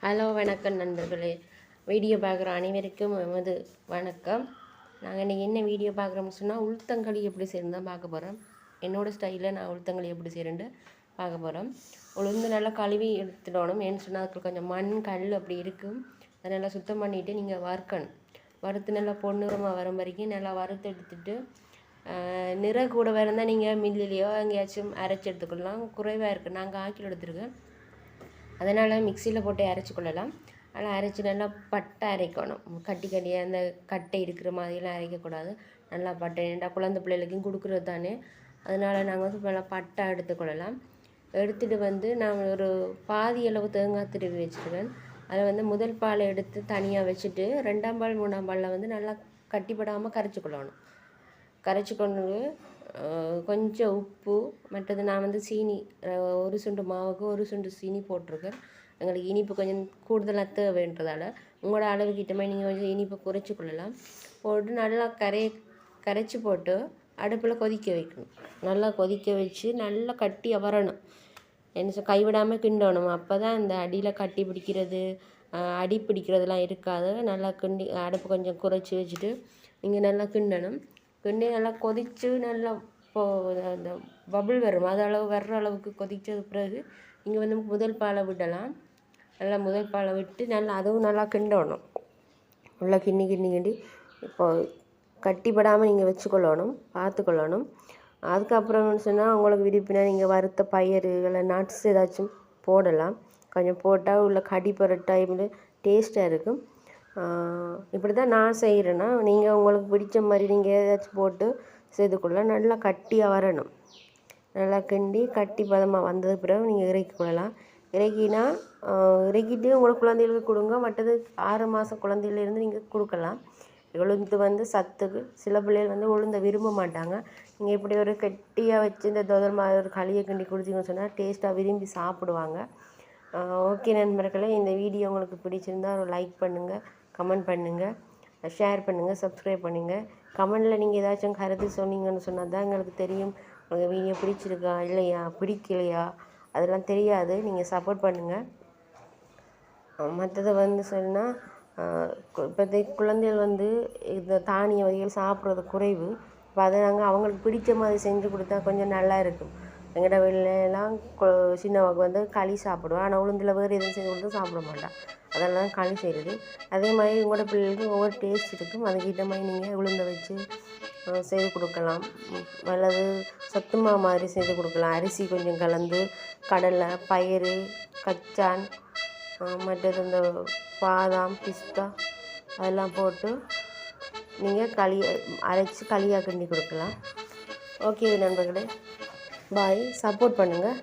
Hello வணக்கம் நண்பர்களே. Video பார்க்குற அனைவருக்கும் எமது வணக்கம். நாங்கள் இன்றைக்கி என்ன வீடியோ பார்க்குறோம்னு சொன்னால் உளுத்தங்களி எப்படி செய்யணும் தான் பார்க்க போகிறோம். என்னோடய ஸ்டைலில் நான் உளுத்தங்களி எப்படி செய்கிறேன்ட்டு பார்க்க போகிறோம். உளுந்து நல்லா கழுவி எடுத்துடணும். ஏன்னு சொன்னால் அதுக்கு கொஞ்சம் மண் கல் அப்படி இருக்கும். அதை நல்லா சுத்தம் பண்ணிவிட்டு நீங்கள் வறுக்கணும். வறுத்து நல்லா பொன்னிறமாக வரும் வரைக்கும் நல்லா வறுத்து எடுத்துட்டு நிற கூட இருந்தால் நீங்கள் மில்லிலையோ எங்கேயாச்சும் அரைச்சி எடுத்துக்கலாம். குறைவாக இருக்குது, நாங்கள் 1 கிலோ எடுத்துருக்கேன். அதனால் மிக்சியில் போட்டு அரைச்சி கொள்ளலாம். ஆனால் அரைச்சி நல்லா பட்டை அரைக்கணும். கட்டியாக அந்த கட்டை இருக்கிற மாதிரிலாம் அரைக்கக்கூடாது. நல்லா பட்டை ஏன்டா குழந்தை பிள்ளைகளுக்கும் கொடுக்குறது தானே. அதனால் நாங்கள் வந்து நல்லா பட்டை எடுத்துக்கொள்ளலாம். எடுத்துகிட்டு நான் ஒரு பாதி அளவு தேங்காய் திருவி வச்சுருவேன். அதை முதல் பாலை எடுத்து தனியாக வச்சுட்டு 2ஆம் பால் 3ஆம் பாலில் நல்லா கட்டிப்படாமல் கரைச்சி கொள்ளணும். கரைச்சி கொண்டு கொஞ்சம் உப்பு, மற்றது நான் சீனி 1 சுண்டு மாவுக்கு 1 சுண்டு சீனி போட்டிருக்கேன். எங்களுக்கு இனிப்பு கொஞ்சம் கூடுதலாக தேவைன்றதால உங்களோட அளவுக்கிட்ட மாதிரி நீங்கள் கொஞ்சம் இனிப்பை குறைச்சி கொள்ளலாம். போட்டு நல்லா கரைச்சி போட்டு அடுப்பில் கொதிக்க வைக்கணும். நல்லா கொதிக்க வச்சு நல்லா கட்டி வரணும். என்ன கைவிடாமல் கிண்டணும். அப்போ தான் அந்த அடியில் கட்டி பிடிக்கிறது அடி பிடிக்கிறதுலாம் இருக்காது. நல்லா கிண்டி அடுப்பு கொஞ்சம் குறைச்சி வச்சுட்டு நீங்கள் நல்லா கிண்டணும். கிண்டி நல்லா கொதித்து நல்லா அந்த பபுள் வரும், அது அளவு வர்ற அளவுக்கு கொதித்தது பிறகு நீங்கள் முதல் பாலை விடலாம். நல்லா முதல் பாலை விட்டு நல்லா அதுவும் நல்லா கிண்டணும். நல்லா கிண்டி இப்போ கட்டிப்படாமல் நீங்கள் வச்சுக்கொள்ளணும், பார்த்துக்கொள்ளணும். அதுக்கப்புறம்னு சொன்னால் உங்களுக்கு விருப்பினா நீங்கள் வறுத்த பயிறு இல்லை நட்ஸ் ஏதாச்சும் போடலாம். கொஞ்சம் போட்டால் உள்ள கடி போகிற டைமில் டேஸ்ட்டாக இருக்கும். இப்படி தான் நான் செய்கிறேன்னா, நீங்கள் உங்களுக்கு பிடிச்ச மாதிரி நீங்கள் ஏதாச்சும் போட்டு செய்துக்குள்ள நல்லா கட்டியாக வரணும். நல்லா கிண்டி கட்டி பதமாக வந்தது பிறகு நீங்கள் இறக்கி கொள்ளலாம். இறக்கிட்டு உங்களுக்கு குழந்தைகளுக்கு கொடுங்க. மற்றது 6 மாதம் குழந்தையிலேருந்து நீங்கள் கொடுக்கலாம். உளுந்து சத்துக்கு சில பிள்ளைகள் உளுந்தை விரும்ப மாட்டாங்க. நீங்கள் இப்படி ஒரு கட்டியாக வச்சு இந்த தொதல் மாதிரி ஒரு களியை கிண்டி கொடுத்தீங்கன்னு சொன்னால் டேஸ்ட்டாக விரும்பி சாப்பிடுவாங்க. ஓகே நண்பர்களே, இந்த வீடியோ உங்களுக்கு பிடிச்சிருந்தால் ஒரு லைக் பண்ணுங்கள், கமெண்ட் பண்ணுங்கள், ஷேர் பண்ணுங்கள், சப்ஸ்கிரைப் பண்ணுங்கள். கமெண்டில் நீங்கள் ஏதாச்சும் கருத்து சொன்னீங்கன்னு சொன்னால் தான் எங்களுக்கு தெரியும் உங்கள் வீடியோ பிடிச்சிருக்கா இல்லையா, பிடிக்கலையா, அதெல்லாம் தெரியாது. நீங்கள் சப்போர்ட் பண்ணுங்கள். மற்றது சொன்னால் இப்போதைக்கு குழந்தைகள் இந்த தானிய வகைகள் சாப்பிட்றது குறைவு. இப்போ அதை நாங்கள் அவங்களுக்கு பிடிச்ச மாதிரி செஞ்சு கொடுத்தா கொஞ்சம் நல்லா இருக்கும். எங்கள்கிட்ட வெளிலலாம் சின்னவங்க களி சாப்பிடுவோம். ஆனால் உளுந்தில் வேறு எதுவும் செய்து கொடுத்தா சாப்பிட மாட்டான். அதெல்லாம் களி செய்கிறது. அதே மாதிரி உங்களோட பிள்ளைகளுக்கு ஒவ்வொரு டேஸ்ட் இருக்கும். அதுக்கிட்ட மாதிரி நீங்கள் உளுந்தை வச்சு செய்து கொடுக்கலாம். அல்லது சத்துமா மாதிரி செய்து கொடுக்கலாம். அரிசி கொஞ்சம் கலந்து கடலை, பயிறு, கச்சான், மற்றது இந்த பாதாம், பிஸ்தா அதெல்லாம் போட்டு நீங்கள் அரைச்சி களியாக கிண்டி கொடுக்கலாம். ஓகே நண்பர்களே, பாய். சப்போர்ட் பண்ணுங்கள்.